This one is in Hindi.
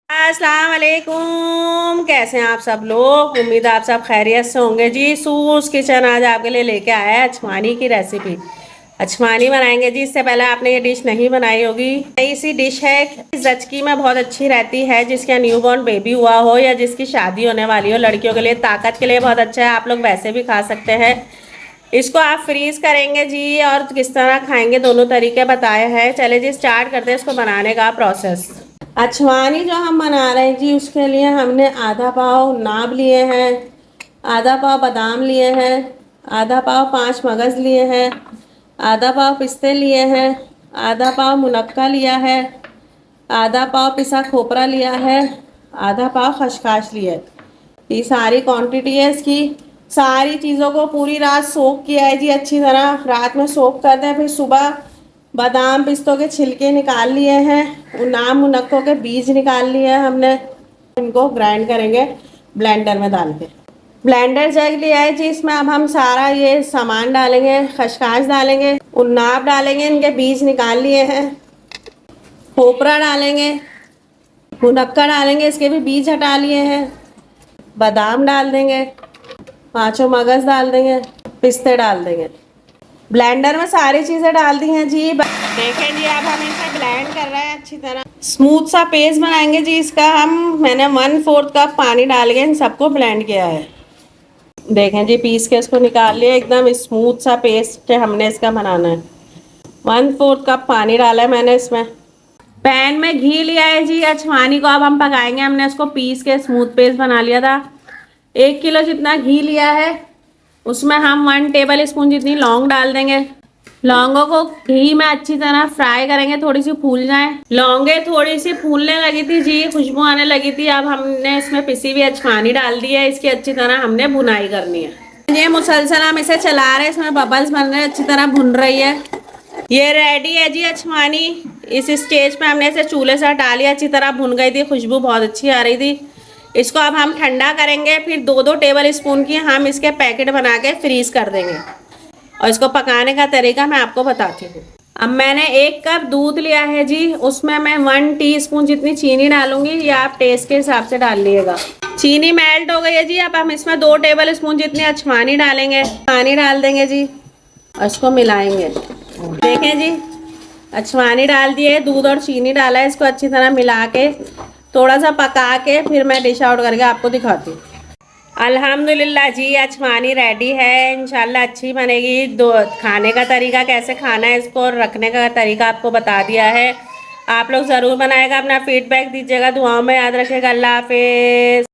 अस्सलाम वालेकुम। कैसे हैं आप सब लोग? उम्मीद है आप सब खैरियत से होंगे जी। सूस किचन आज आपके लिए लेके आया है अछमानी की रेसिपी। अछमानी बनाएंगे जी। इससे पहले आपने ये डिश नहीं बनाई होगी। नई सी डिश है, जचकी में बहुत अच्छी रहती है। जिसका न्यूबॉर्न बेबी हुआ हो या जिसकी शादी होने वाली हो, लड़कियों के लिए ताकत के लिए बहुत अच्छा है। आप लोग वैसे भी खा सकते हैं। इसको आप फ्रीज करेंगे जी और किस तरह खाएंगे दोनों तरीके बताए हैं। चले जी स्टार्ट करते हैं इसको बनाने का प्रोसेस। अछवानी जो हम बना रहे हैं जी, उसके लिए हमने आधा पाव नाब लिए हैं, आधा पाव बादाम लिए हैं, आधा पाव 5 मगज लिए हैं, आधा पाव पिस्ते लिए हैं, आधा पाव मुनक्का लिया है, आधा पाव पिसा खोपरा लिया है, आधा पाव खसखस लिया है। ये सारी क्वांटिटी है इसकी। सारी चीज़ों को पूरी रात सोक किया है जी, अच्छी तरह रात में सोक करते हैं। फिर सुबह बादाम पिस्तों के छिलके निकाल लिए हैं, नाम मुनक्कों के बीज निकाल लिए हैं हमने। इनको ग्राइंड करेंगे ब्लेंडर में डाल के। ब्लेंडर जग लिया है जी, इसमें अब हम सारा ये सामान डालेंगे। खसखस डालेंगे, उन्नाब डालेंगे, इनके बीज निकाल लिए हैं। खोपरा डालेंगे, मुनक्का डालेंगे, इसके भी बीज हटा लिए हैं। बादाम डाल देंगे, 5 मगज डाल देंगे, पिस्ते डाल देंगे। ब्लेंडर में सारी चीज़ें डाल दी हैं जी। देखें जी, अब हम इसे ब्लेंड कर रहे हैं अच्छी तरह। स्मूथ सा पेस्ट बनाएंगे जी इसका हम। मैंने 1/4 कप पानी डाल के इन सबको ब्लेंड किया है। देखें जी, पीस के इसको निकाल लिया। एकदम स्मूथ सा पेस्ट हमने इसका बनाना है। 1/4 कप पानी डाला है मैंने इसमें। पैन में घी लिया है जी। अछवानी को अब हम पकाएंगे। हमने इसको पीस के स्मूथ पेस्ट बना लिया था। 1 किलो जितना घी लिया है, उसमें हम 1 टेबल स्पून जितनी लौंग डाल देंगे। लौंगों को घी में अच्छी तरह फ्राई करेंगे, थोड़ी सी फूल जाए। लौंगे थोड़ी सी फूलने लगी थी जी, खुशबू आने लगी थी। अब हमने इसमें पिसी हुई अजवानी डाल दी है। इसकी अच्छी तरह हमने भुनाई करनी है। ये मुसलसल हम इसे चला रहे हैं, इसमें बबल्स बन रहे हैं, अच्छी तरह भुन रही है। ये रेडी है जी अजवानी। इस स्टेज पे हमने इसे चूल्हे से हटा लिया। अच्छी तरह भुन गई थी, खुशबू बहुत अच्छी आ रही थी। इसको अब हम ठंडा करेंगे। फिर 2-2 टेबल स्पून की हम इसके पैकेट बना के फ्रीज कर देंगे। और इसको पकाने का तरीका मैं आपको बताती हूँ। अब मैंने 1 कप दूध लिया है जी, उसमें मैं 1 टीस्पून जितनी चीनी डालूंगी। ये आप टेस्ट के हिसाब से डाल लिएगा। चीनी मेल्ट हो गई है जी। अब हम इसमें 2 टेबल स्पून जितनी अजवानी डालेंगे। पानी डाल देंगे जी और इसको मिलाएंगे। देखें जी, अजवानी डाल दिए, दूध और चीनी डाला है। इसको अच्छी तरह मिला के थोड़ा सा पका के फिर मैं डिश आउट करके आपको दिखाती हूँ। अल्हम्दुलिल्लाह जी, अजवानी रेडी है। इंशाल्लाह अच्छी बनेगी। खाने का तरीका कैसे खाना है इसको और रखने का तरीका आपको बता दिया है। आप लोग ज़रूर बनाएगा, अपना फीडबैक दीजिएगा, दुआओं में याद रखिएगा। अल्लाह हाफिज़।